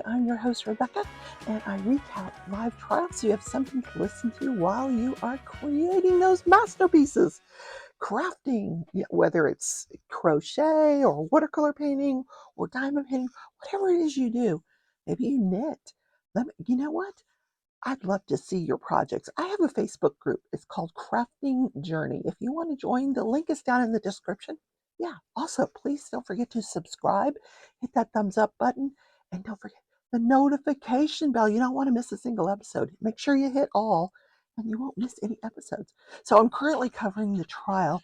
I'm your host, Rebecca, and I recap live trials so you have something to listen to while you are creating those masterpieces. Crafting, whether it's crochet or watercolor painting or diamond painting, whatever it is you do. Maybe you knit. You know what? I'd love to see your projects. I have a Facebook group. It's called Crafting Journey. If you want to join, the link is down in the description. Yeah, also, please don't forget to subscribe, hit that thumbs up button, and don't forget the notification bell. You don't want to miss a single episode. Make sure you hit all, and you won't miss any episodes. So I'm currently covering the trial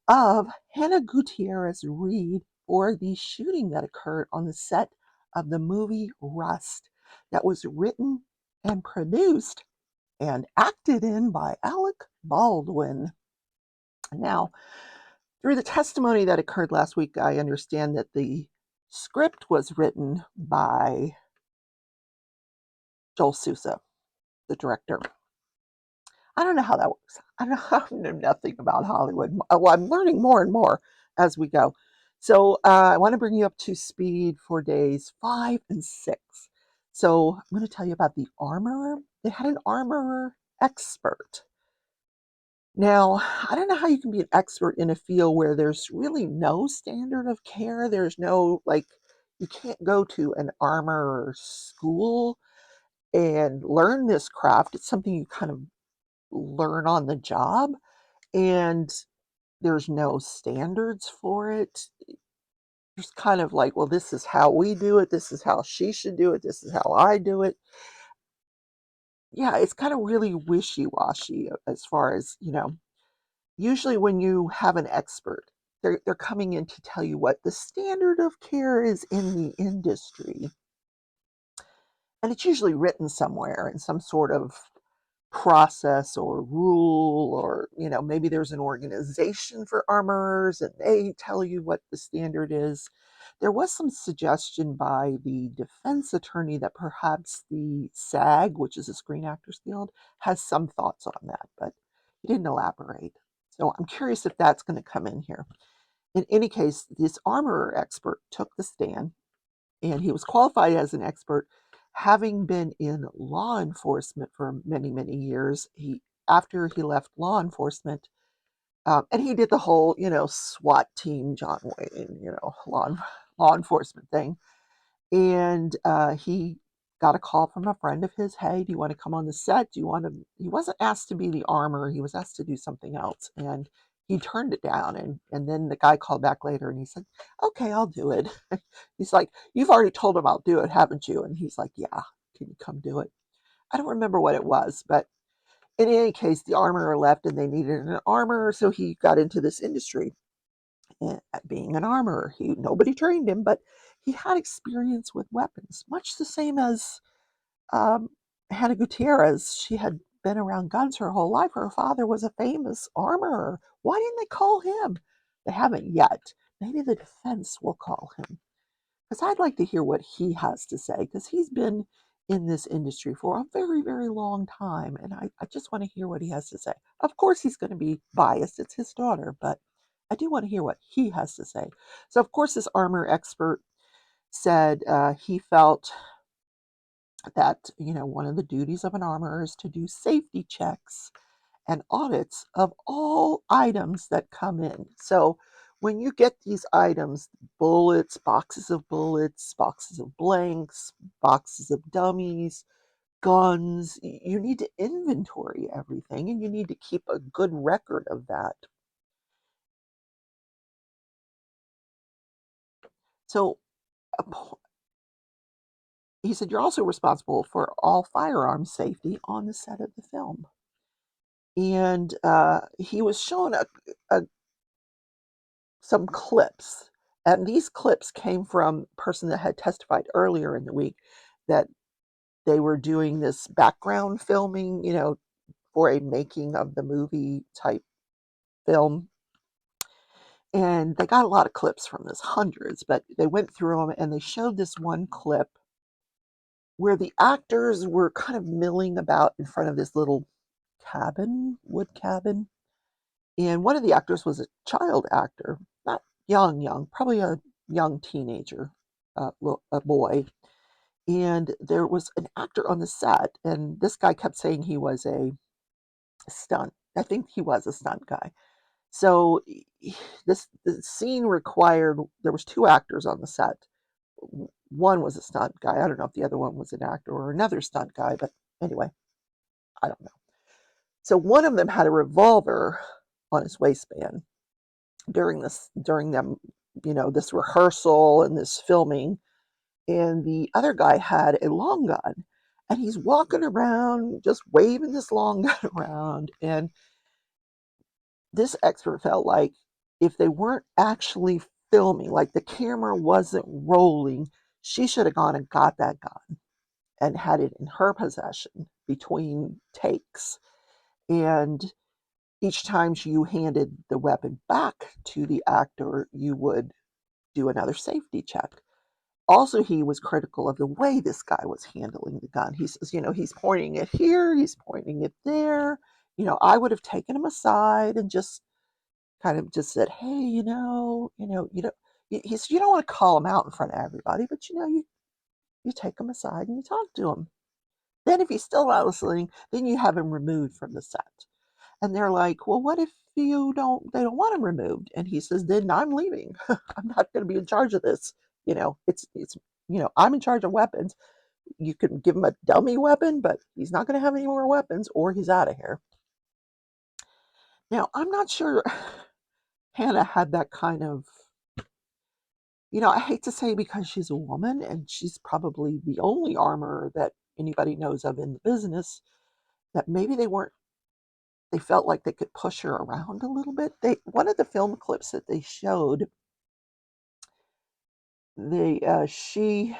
of Hannah Gutierrez Reed for the shooting that occurred on the set of the movie Rust, that was written and produced and acted in by Alec Baldwin. Now, through the testimony that occurred last week, I understand that the script was written by Joel Sousa, the director. I don't know how that works. I know nothing about Hollywood. Well, I'm learning more and more as we go. So I want to bring you up to speed for days 5 and 6. So I'm going to tell you about the armorer. They had an armorer expert. Now, I don't know how you can be an expert in a field where there's really no standard of care. There's no, like, you can't go to an armorer school and learn this craft. It's something you kind of learn on the job, and there's no standards for it. There's kind of like, well, this is how we do it, this is how she should do it, this is how I do it. Yeah, it's kind of really wishy-washy as far as, usually when you have an expert, they're coming in to tell you what the standard of care is in the industry. And it's usually written somewhere in some sort of process or rule, or maybe there's an organization for armorers and they tell you what the standard is. There was some suggestion by the defense attorney that perhaps the SAG, which is the Screen Actors Guild, has some thoughts on that, but he didn't elaborate. So I'm curious if that's going to come in here. In any case, this armorer expert took the stand, and he was qualified as an expert, having been in law enforcement for many, many years. After he left law enforcement, and he did the whole, SWAT team, John Wayne, law enforcement thing. And he got a call from a friend of his. Hey, do you want to come on the set? Do you want to? He wasn't asked to be the armor. He was asked to do something else, and he turned it down. And then the guy called back later, and he said, "Okay, I'll do it." He's like, "You've already told him I'll do it, haven't you?" And he's like, "Yeah, can you come do it?" I don't remember what it was, but in any case, the armorer left, and they needed an armorer, so he got into this industry. And being an armorer, nobody trained him, but he had experience with weapons, much the same as Hannah Gutierrez. She had been around guns her whole life. Her father was a famous armorer. Why didn't they call him? They haven't yet. Maybe the defense will call him, because I'd like to hear what he has to say, because he's been in this industry for a very, very long time, and I just want to hear what he has to say. Of course, he's going to be biased. It's his daughter, but I do want to hear what he has to say. So, of course, this armor expert said he felt that, one of the duties of an armorer is to do safety checks and audits of all items that come in. So when you get these items, bullets, boxes of blanks, boxes of dummies, guns, you need to inventory everything, and you need to keep a good record of that. So he said, you're also responsible for all firearm safety on the set of the film. And he was shown some clips, and these clips came from a person that had testified earlier in the week that they were doing this background filming, for a making of the movie type film. And they got a lot of clips from this, hundreds, but they went through them and they showed this one clip where the actors were kind of milling about in front of this little wood cabin. And one of the actors was a child actor, not young, probably a young teenager, a boy. And there was an actor on the set, and this guy kept saying he was a stunt. I think he was a stunt guy. So the scene required, there was two actors on the set. One was a stunt guy. I don't know if the other one was an actor or another stunt guy, but anyway, I don't know. So one of them had a revolver on his waistband during them, this rehearsal and this filming, and the other guy had a long gun, and he's walking around just waving this long gun around. And this expert felt like if they weren't actually filming, like the camera wasn't rolling, she should have gone and got that gun and had it in her possession between takes. And each time you handed the weapon back to the actor, you would do another safety check. Also, he was critical of the way this guy was handling the gun. He says, he's pointing it here, he's pointing it there. I would have taken him aside and just kind of just said, hey, he said, you don't want to call him out in front of everybody, but you take him aside and you talk to him. Then if he's still not listening, then you have him removed from the set. And they're like, well, what if they don't want him removed? And he says, then I'm leaving. I'm not going to be in charge of this. It's I'm in charge of weapons. You can give him a dummy weapon, but he's not going to have any more weapons or he's out of here. Now, I'm not sure Hannah had that kind of, I hate to say because she's a woman and she's probably the only armorer that anybody knows of in the business, that maybe they felt like they could push her around a little bit. One of the film clips that they showed, it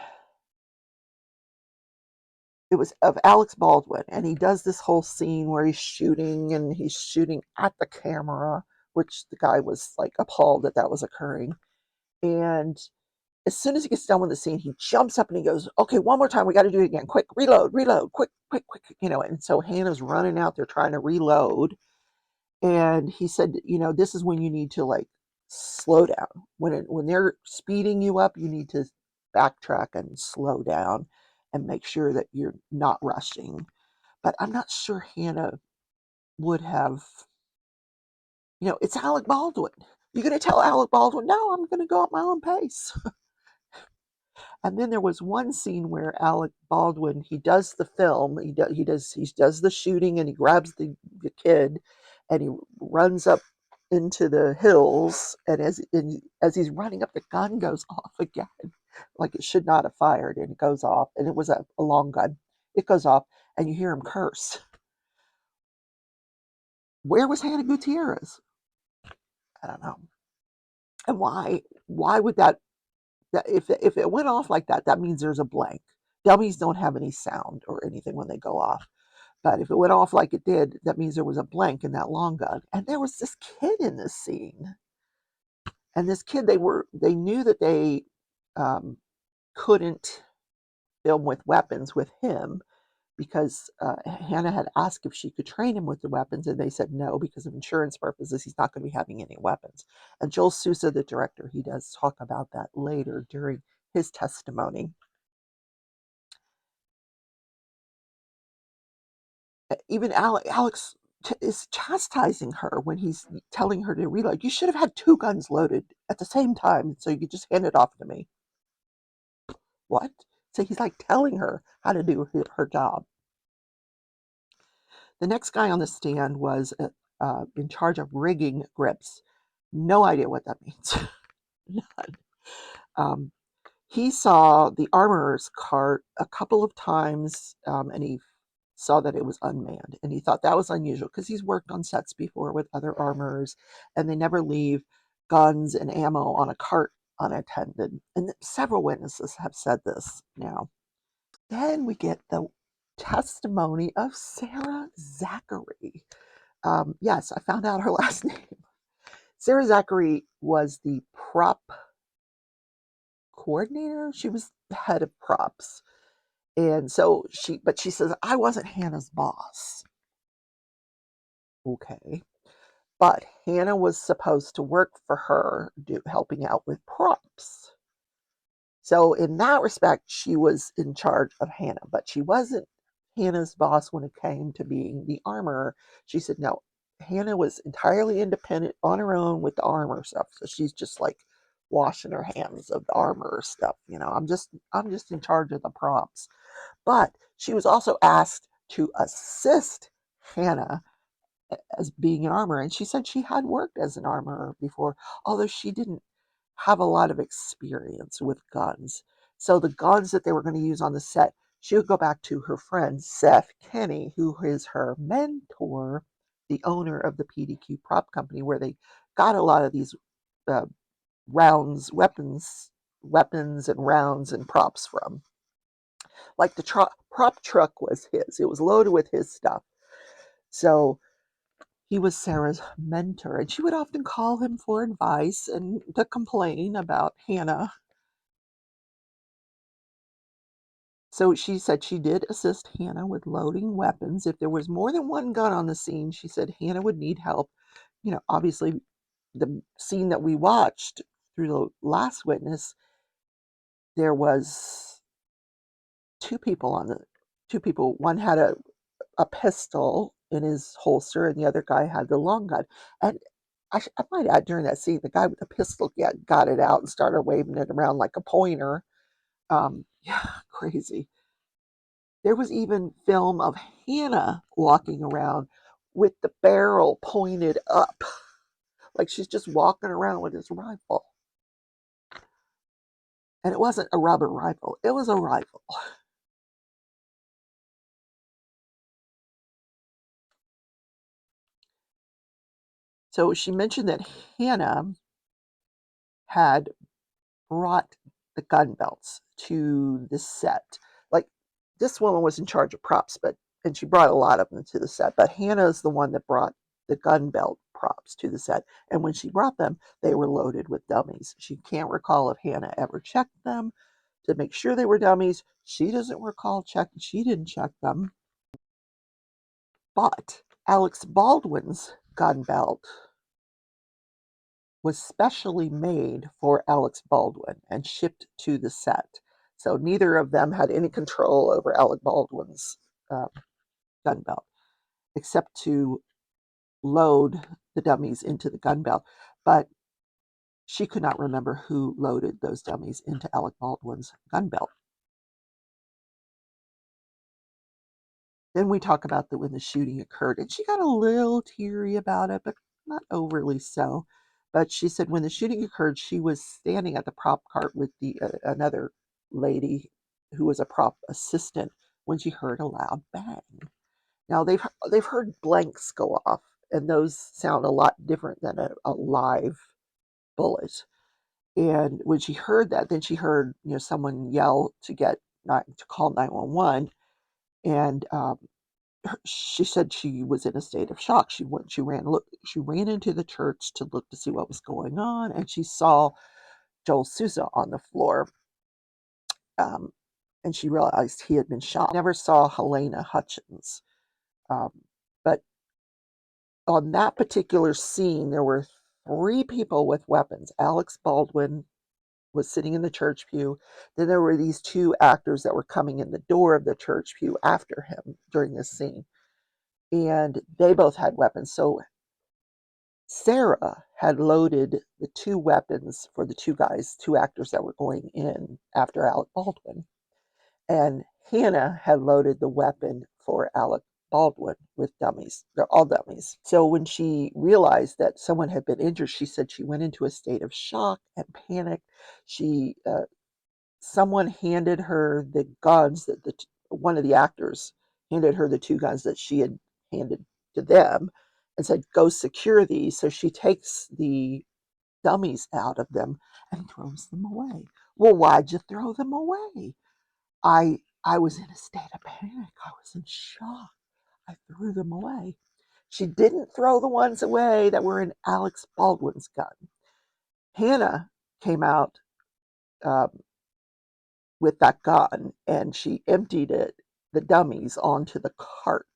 was of Alex Baldwin, and he does this whole scene where he's shooting and he's shooting at the camera, which the guy was like appalled that was occurring. And as soon as he gets done with the scene, he jumps up and he goes, okay, one more time, we got to do it again, quick, reload, quick, and so Hannah's running out there trying to reload. And he said, this is when you need to like slow down. When they're speeding you up, you need to backtrack and slow down and make sure that you're not rushing. But I'm not sure Hannah would have, it's Alec Baldwin. You're going to tell Alec Baldwin, no, I'm going to go at my own pace. And then there was one scene where Alec Baldwin, he does the film, he does the shooting, and he grabs the kid, and he runs up into the hills, and as he's running up, the gun goes off again, like it should not have fired, and it goes off, and it was a long gun. It goes off, and you hear him curse. Where was Hannah Gutierrez? I don't know. And why would that if it went off like that, that means there's a blank. Dummies don't have any sound or anything when they go off. But if it went off like it did, that means there was a blank in that long gun. And there was this kid in this scene. And this kid, they knew that they couldn't film with weapons with him because Hannah had asked if she could train him with the weapons, and they said no because of insurance purposes. He's not going to be having any weapons. And Joel Sousa, the director, he does talk about that later during his testimony. Even Alex is chastising her when he's telling her to reload. You should have had two guns loaded at the same time so you could just hand it off to me. What? So he's like telling her how to do her job. The next guy on the stand was in charge of rigging grips. No idea what that means. None. He saw the armorer's cart a couple of times, and he saw that it was unmanned. And he thought that was unusual because he's worked on sets before with other armorers, and they never leave guns and ammo on a cart unattended. And several witnesses have said this now. Then we get the testimony of Sarah Zachary. Yes, I found out her last name. Sarah Zachary was the prop coordinator. She was the head of props. And so she says, I wasn't Hannah's boss. Okay. But Hannah was supposed to work for her, helping out with props. So in that respect, she was in charge of Hannah, but she wasn't Hannah's boss when it came to being the armorer. She said no. Hannah was entirely independent on her own with the armor stuff. So she's just like washing her hands of the armor stuff. I'm just in charge of the props. But she was also asked to assist Hannah as being an armorer. And she said she had worked as an armorer before, although she didn't have a lot of experience with guns. So the guns that they were going to use on the set, she would go back to her friend Seth Kenny, who is her mentor, the owner of the PDQ prop company, where they got a lot of these uh, rounds, weapons and rounds and props from. Like the prop truck was his; it was loaded with his stuff. So he was Sarah's mentor, and she would often call him for advice and to complain about Hannah. So she said she did assist Hannah with loading weapons. If there was more than one gun on the scene, she said Hannah would need help. Obviously, the scene that we watched through the last witness, there was two people. One had a pistol in his holster, and the other guy had the long gun. And I might add, during that scene, the guy with the pistol got it out and started waving it around like a pointer. Yeah, crazy. There was even film of Hannah walking around with the barrel pointed up, like she's just walking around with his rifle. And it wasn't a rubber rifle, it was a rifle. So she mentioned that Hannah had brought the gun belts to the set. Like, this woman was in charge of props, and she brought a lot of them to the set. But Hannah's the one that brought the gun belt props to the set. And when she brought them, they were loaded with dummies. She can't recall if Hannah ever checked them to make sure they were dummies. She doesn't recall checking. She didn't check them. But Alex Baldwin's gun belt was specially made for Alex Baldwin and shipped to the set. So neither of them had any control over Alec Baldwin's uh, gun belt, except to load the dummies into the gun belt. But she could not remember who loaded those dummies into Alec Baldwin's gun belt. Then we talk about when the shooting occurred, and she got a little teary about it, but not overly so. But she said when the shooting occurred, she was standing at the prop cart with the another lady who was a prop assistant when she heard a loud bang. Now they've heard blanks go off, and those sound a lot different than a live bullet. And when she heard that, then she heard someone yell to call 911, and she said she was in a state of shock. She ran into the church to look to see what was going on, and she saw Joel Souza on the floor. Um, and she realized he had been shot. Never saw Helena Hutchins, um, but on that particular scene, there were three people with weapons. Alex Baldwin was sitting in the church pew. Then there were these two actors that were coming in the door of the church pew after him during this scene, and they both had weapons. So Sarah had loaded the two weapons for the two actors that were going in after Alec Baldwin. And Hannah had loaded the weapon for Alec Baldwin with dummies. They're all dummies. So when she realized that someone had been injured, she said she went into a state of shock and panic. Someone handed her the guns that one of the actors handed her the two guns that she had handed to them and said, "Go secure these." So she takes the dummies out of them and throws them away. Well, why'd you throw them away? I was in a state of panic. I was in shock. I threw them away. She didn't throw the ones away that were in Alex Baldwin's gun. Hannah came out um, with that gun, and she emptied the dummies onto the cart.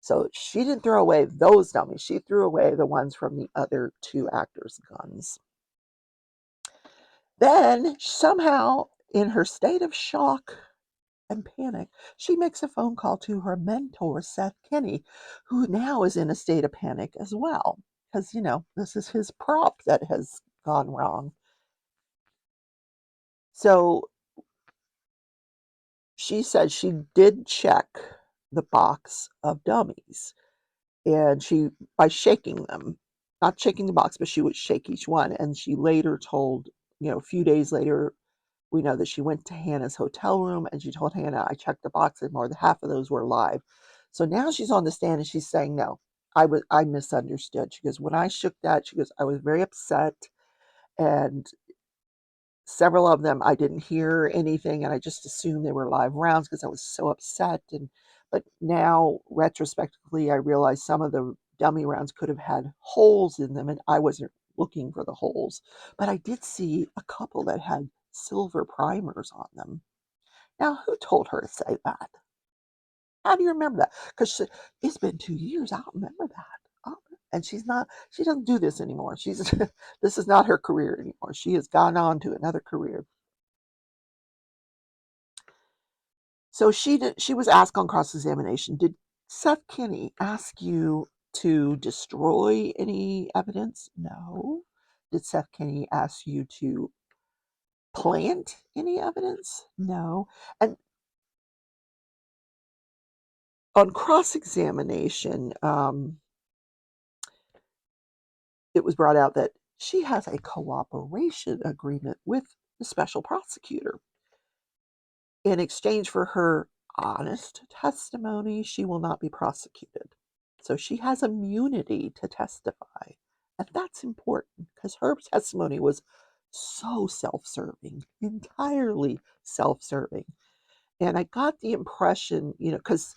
So she didn't throw away those dummies. She threw away the ones from the other two actors' guns. Then somehow, in her state of shock and panic, she makes a phone call to her mentor, Seth Kinney, who now is in a state of panic as well. Because, this is his prop that has gone wrong. So she said she did check the box of dummies, and by shaking them, not shaking the box, but she would shake each one. And she later told, a few days later, we know that she went to Hannah's hotel room and she told Hannah, I checked the box and more than half of those were live. So now she's on the stand and she's saying, no, I misunderstood. She goes, when I shook that, she goes, I was very upset, and several of them I didn't hear anything and I just assumed they were live rounds because I was so upset. But now retrospectively I realized some of the dummy rounds could have had holes in them and I wasn't looking for the holes. But I did see a couple that had silver primers on them. Now, who told her to say that? How do you remember that? Because it's been 2 years. I don't remember that. And she doesn't do this anymore. This is not her career anymore. She has gone on to another career. So she was asked on cross-examination, did Seth Kinney ask you to destroy any evidence? No. Did Seth Kinney ask you to plant any evidence? No. And on cross-examination, it was brought out that she has a cooperation agreement with the special prosecutor. In exchange for her honest testimony, she will not be prosecuted. So she has immunity to testify. And that's important because her testimony was so self-serving, entirely self-serving. And I got the impression, because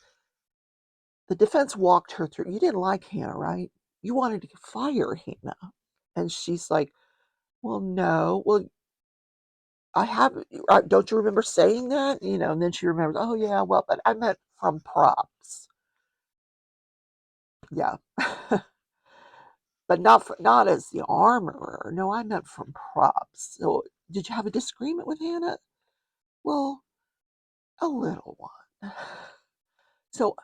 the defense walked her through, you didn't like Hannah, right? You wanted to fire Hannah. And she's like, well, no. Well, I have, don't you remember saying that? And then she remembers, oh, yeah, well, but I meant from props. Yeah. But not as the armorer. No, I meant from props. So did you have a disagreement with Hannah? Well, a little one. So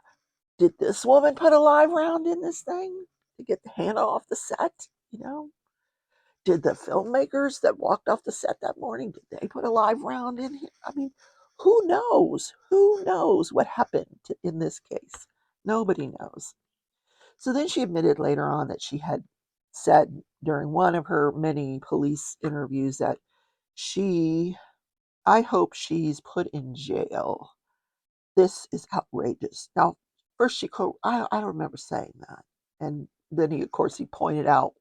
did this woman put a live round in this thing to get Hannah off the set? Did the filmmakers that walked off the set that morning, did they put a live round in here? I mean, who knows? Who knows what happened in this case? Nobody knows. So then she admitted later on that she had said during one of her many police interviews that I hope she's put in jail. This is outrageous. Now, first I don't remember saying that. And then of course, he pointed out,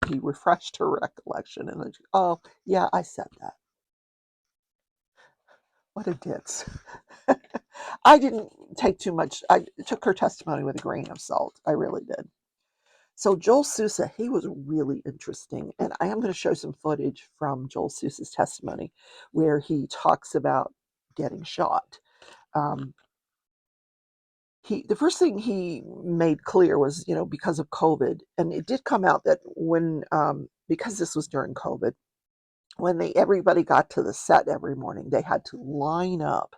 he refreshed her recollection and then, oh, yeah, I said that. What a ditz. I didn't take too much. I took her testimony with a grain of salt. I really did. So Joel Sousa, he was really interesting. And I am going to show some footage from Joel Sousa's testimony where he talks about getting shot. The first thing he made clear was, because of COVID, and it did come out that when, because this was during COVID, when everybody got to the set every morning, they had to line up.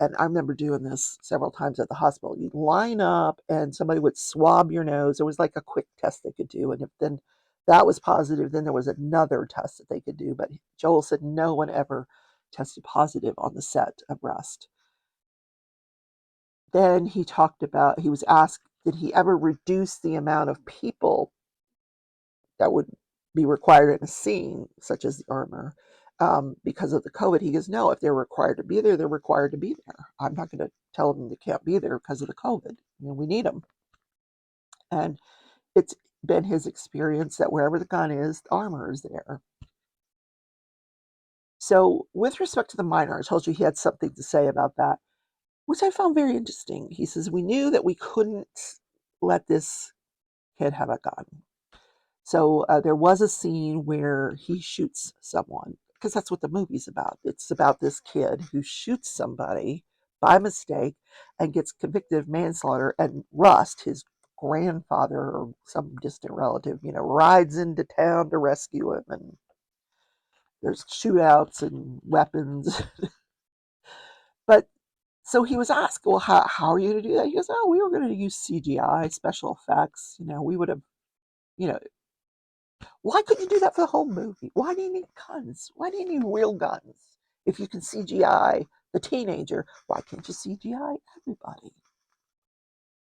And I remember doing this several times at the hospital. You'd line up and somebody would swab your nose. It was like a quick test they could do. And if then that was positive, then there was another test that they could do. But Joel said no one ever tested positive on the set of Rust. Then he was asked, did he ever reduce the amount of people that would be required in a scene, such as the armor, because of the COVID? He goes, no, if they're required to be there, they're required to be there. I'm not going to tell them they can't be there because of the COVID. We need them. And it's been his experience that wherever the gun is, the armor is there. So with respect to the minor, I told you he had something to say about that, which I found very interesting. He says, we knew that we couldn't let this kid have a gun. So there was a scene where he shoots someone, because that's what the movie's about. It's about this kid who shoots somebody by mistake and gets convicted of manslaughter, and Rust, his grandfather or some distant relative, rides into town to rescue him. And there's shootouts and weapons. But so he was asked, well, how are you going to do that? He goes, oh, we were going to use CGI, special effects. We would have, you know, why couldn't you do that for the whole movie? Why do you need guns? Why do you need real guns? If you can CGI the teenager, why can't you CGI everybody?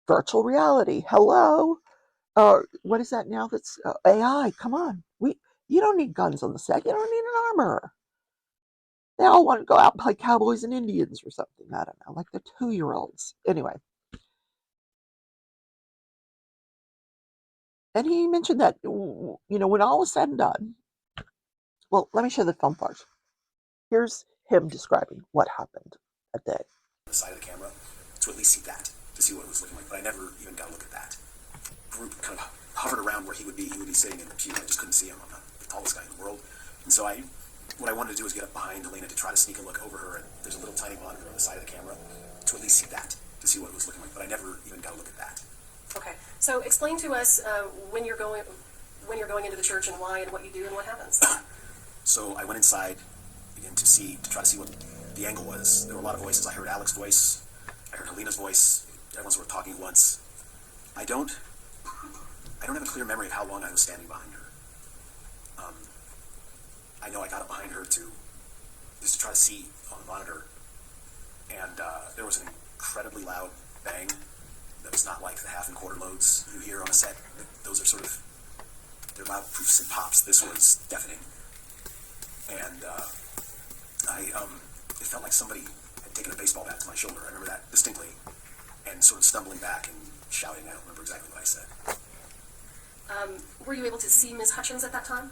Virtual reality, hello. What is that now? That's AI. Come on, you don't need guns on the set. You don't need an armor. They all want to go out and play cowboys and Indians or something. I don't know, like the 2-year-olds. Anyway, and he mentioned that when all was said and done. Well, let me show the film first. Here's him describing what happened that day. The side of the camera to at least see that, to see what it was looking like. But I never even got a look at that. Group kind of hovered around where he would be sitting in the pew. I just couldn't see him. I'm not the tallest guy in the world. And so what I wanted to do was get up behind Helena to try to sneak a look over her. And there's a little tiny monitor on the side of the camera to at least see that, to see what it was looking like. But I never even got a look at that. Okay. So explain to us when you're going into the church and why and what you do and what happens. So I went inside again to try to see what the angle was. There were a lot of voices. I heard Alex's voice. I heard Helena's voice. Everyone's sort of talking at once. I don't have a clear memory of how long I was standing behind her. I know I got up behind her just to try to see on the monitor, and there was an incredibly loud bang that was not like the half and quarter loads you hear on a set. Those are they're loud poofs and pops. This was deafening, and it felt like somebody had taken a baseball bat to my shoulder. I remember that distinctly, and sort of stumbling back and shouting. I don't remember exactly what I said. Were you able to see Ms. Hutchins at that time?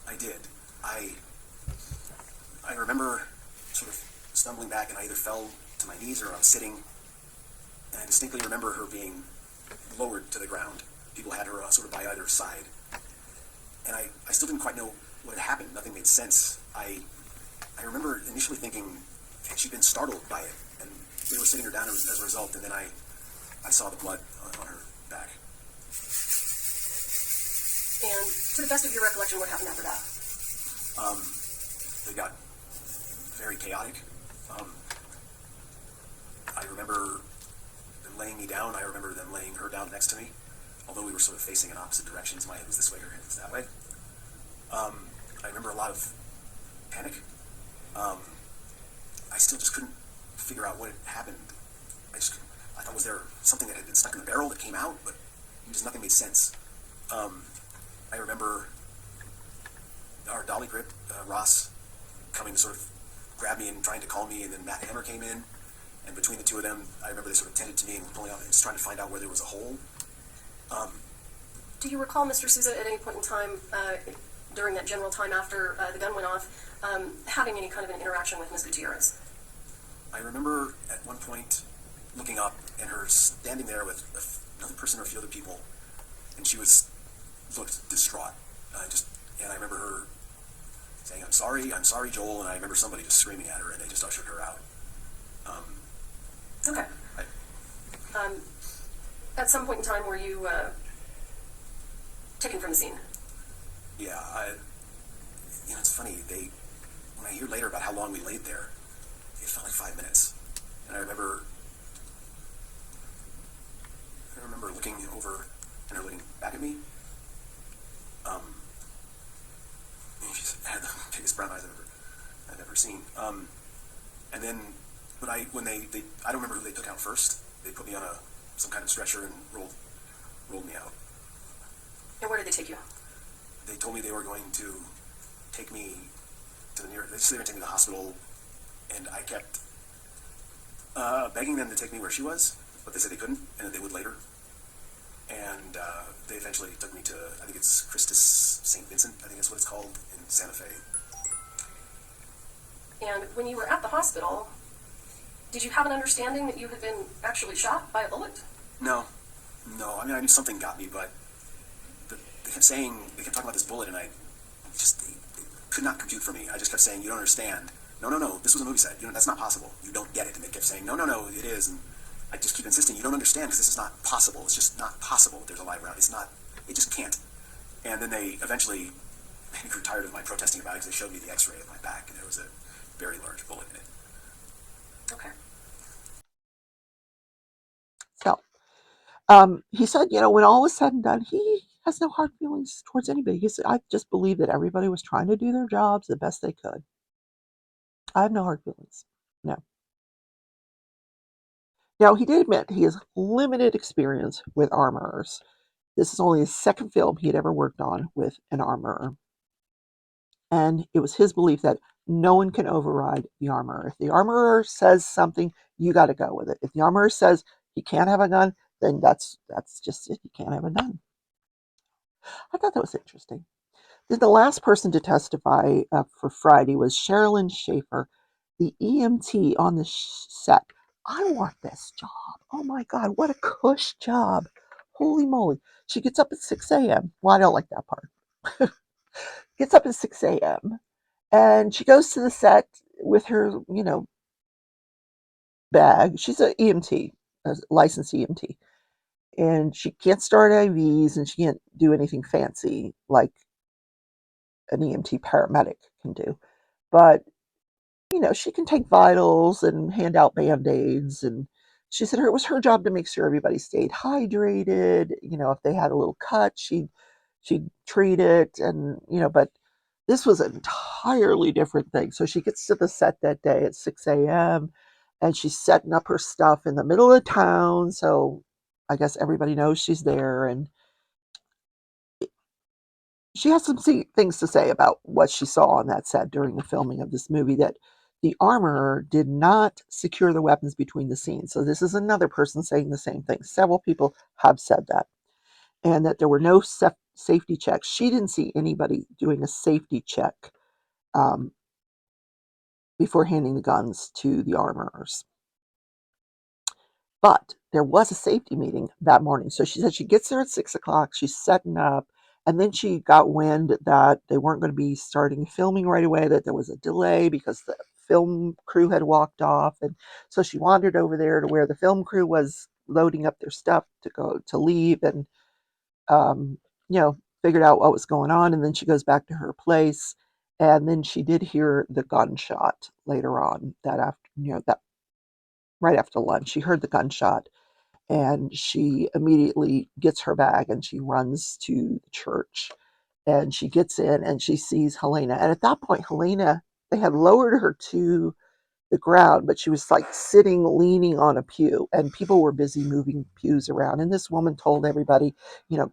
I did. I remember sort of stumbling back, and I either fell to my knees or I was sitting, and I distinctly remember her being lowered to the ground. People had her sort of by either side, and I still didn't quite know what had happened. Nothing made sense. I remember initially thinking she'd been startled by it, and they were sitting her down as a result, and then I saw the blood on her back. And to the best of your recollection, what happened after that? They got very chaotic. I remember them laying me down. I remember them laying her down next to me, although we were sort of facing in opposite directions. My head was this way, her head was that way. I remember a lot of panic. I still just couldn't figure out what had happened. I thought, was there something that had been stuck in the barrel that came out? But just nothing made sense. I remember our dolly grip, Ross, coming to sort of grab me and trying to call me, and then Matt Hammer came in, and between the two of them, I remember they sort of tended to me and were pulling out and just trying to find out where there was a hole. Do you recall, Mr. Souza, at any point in time, during that general time after the gun went off, having any kind of an interaction with Ms. Gutierrez? I remember at one point looking up and her standing there with another person or a few other people, and she looked distraught. And I remember her saying, I'm sorry, Joel, and I remember somebody just screaming at her, and they just ushered her out. Okay. At some point in time, were you taken from the scene? Yeah, it's funny, when I hear later about how long we laid there, it felt like 5 minutes. And I remember looking over and her looking back at me. She had the biggest brown eyes I've ever seen. And then, I don't remember who they took out first. They put me on some kind of stretcher and rolled me out. And where did they take you? They told me they were going to take me to they were going to take me to the hospital, and I kept begging them to take me where she was, but they said they couldn't, and that they would later. And they eventually took me to, I think it's Christus St. Vincent, I think that's what it's called, in Santa Fe. And when you were at the hospital, did you have an understanding that you had been actually shot by a bullet? No. I mean, I knew something got me, but they kept talking about this bullet, and it could not compute for me. I just kept saying, you don't understand. No, this was a movie set. That's not possible. You don't get it. And they kept saying, no, it is. And I just keep insisting, you don't understand, because this is not possible. It's just not possible that there's a live round. It just can't. And then they eventually and grew tired of my protesting about it because they showed me the x-ray of my back, and there was a very large bullet in it. Okay. So he said, when all was said and done, he has no hard feelings towards anybody. He said, I just believe that everybody was trying to do their jobs the best they could. I have no hard feelings. No. Now, he did admit he has limited experience with armorers. This is only his second film he had ever worked on with an armorer. And it was his belief that no one can override the armorer. If the armorer says something, you got to go with it. If the armorer says he can't have a gun, then that's just it. You can't have a gun. I thought that was interesting. Then the last person to testify for Friday was Sherilyn Schaefer, the EMT on the set. I want this job. Oh my God, what a cush job. Holy moly. She gets up at 6 a.m. Well, I don't like that part. Gets up at 6 a.m. and she goes to the set with her, bag. She's an EMT, a licensed EMT. And she can't start IVs and she can't do anything fancy like an EMT paramedic can do. But she can take vitals and hand out band-aids. And she said it was her job to make sure everybody stayed hydrated. If they had a little cut, she'd treat it. And, but this was an entirely different thing. So she gets to the set that day at 6 a.m. and she's setting up her stuff in the middle of town. So I guess everybody knows she's there. And she has some things to say about what she saw on that set during the filming of this movie, that the armorer did not secure the weapons between the scenes. So this is another person saying the same thing. Several people have said that. And that there were no safety checks. She didn't see anybody doing a safety check before handing the guns to the armorers. But there was a safety meeting that morning. So she said she gets there at 6 o'clock. She's setting up. And then she got wind that they weren't going to be starting filming right away, that there was a delay because the film crew had walked off. And so she wandered over there to where the film crew was loading up their stuff to leave, and, figured out what was going on. And then she goes back to her place. And then she did hear the gunshot later on that after, that right after lunch. She heard the gunshot and she immediately gets her bag and she runs to the church, and she gets in and she sees Helena. And at that point, Helena, they had lowered her to the ground, but she was like sitting, leaning on a pew, and people were busy moving pews around. And this woman told everybody,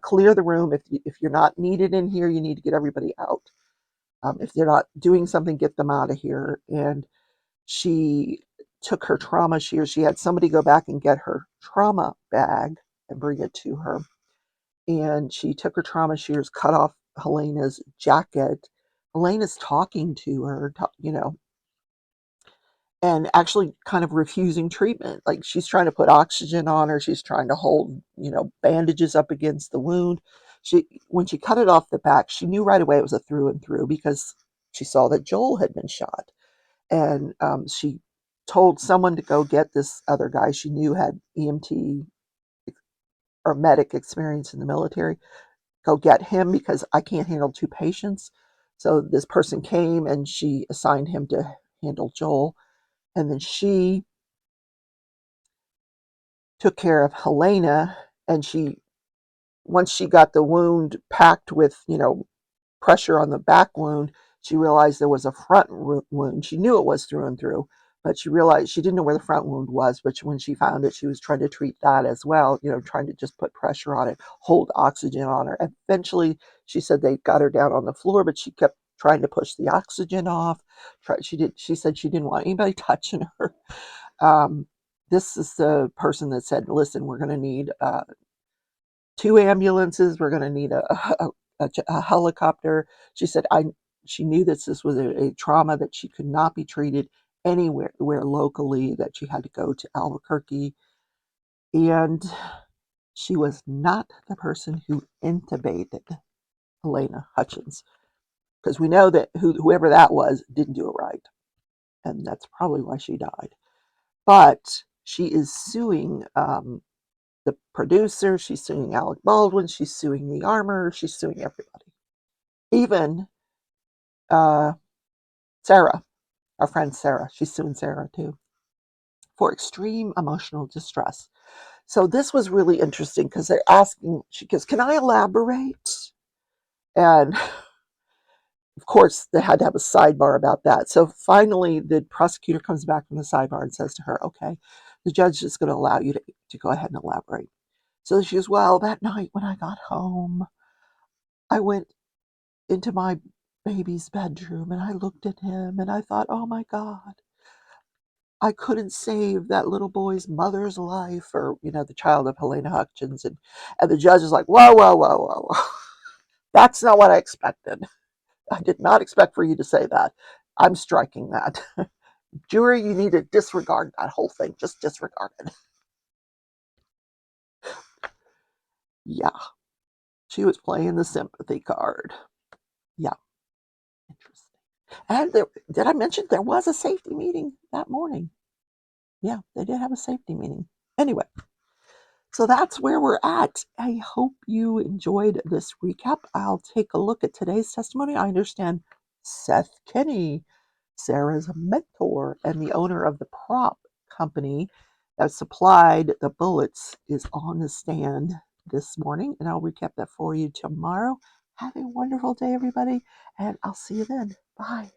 clear the room. If you're not needed in here, you need to get everybody out. If they're not doing something, get them out of here. And she took her trauma shears. She had somebody go back and get her trauma bag and bring it to her. And she took her trauma shears, cut off Helena's jacket. Helena's talking to her, and actually kind of refusing treatment. Like, she's trying to put oxygen on her. She's trying to hold, bandages up against the wound. When she cut it off the back, she knew right away it was a through and through because she saw that Joel had been shot. And she told someone to go get this other guy she knew had EMT or medic experience in the military. Go get him because I can't handle two patients. So this person came and she assigned him to handle Joel. And then she took care of Helena. And once she got the wound packed with, pressure on the back wound, she realized there was a front wound. She knew it was through and through, but she realized she didn't know where the front wound was. But when she found it, she was trying to treat that as well, trying to just put pressure on it, hold oxygen on her. Eventually, she said they got her down on the floor, but she kept trying to push the oxygen off. She said she didn't want anybody touching her. This is the person that said, listen, we're going to need 2 ambulances. We're going to need a helicopter. She said she knew that this was a trauma that she could not be treated anywhere locally, that she had to go to Albuquerque. And she was not the person who intubated Helena Hutchins, because we know that whoever that was didn't do it right. And that's probably why she died. But she is suing the producer, she's suing Alec Baldwin, she's suing the armor, she's suing everybody. Even Sarah, our friend Sarah. She's suing Sarah too for extreme emotional distress. So this was really interesting because they're asking, she goes, "Can I elaborate?" And of course, they had to have a sidebar about that. So finally, the prosecutor comes back from the sidebar and says to her, "Okay, the judge is going to allow you to go ahead and elaborate." So she goes, "Well, that night when I got home, I went into my baby's bedroom and I looked at him and I thought, oh my God, I couldn't save that little boy's mother's life," or, the child of Helena Hutchins. And the judge is like, "Whoa, whoa, whoa, whoa, whoa. That's not what I expected. I did not expect for you to say that. I'm striking that. Jury, you need to disregard that whole thing. Just disregard it." Yeah, she was playing the sympathy card. Yeah, interesting. And did I mention there was a safety meeting that morning? Yeah, they did have a safety meeting. Anyway, so that's where we're at. I hope you enjoyed this recap. I'll take a look at today's testimony. I understand Seth Kenny, Sarah's mentor and the owner of the prop company that supplied the bullets, is on the stand this morning, and I'll recap that for you tomorrow. Have a wonderful day, everybody, and I'll see you then. Bye.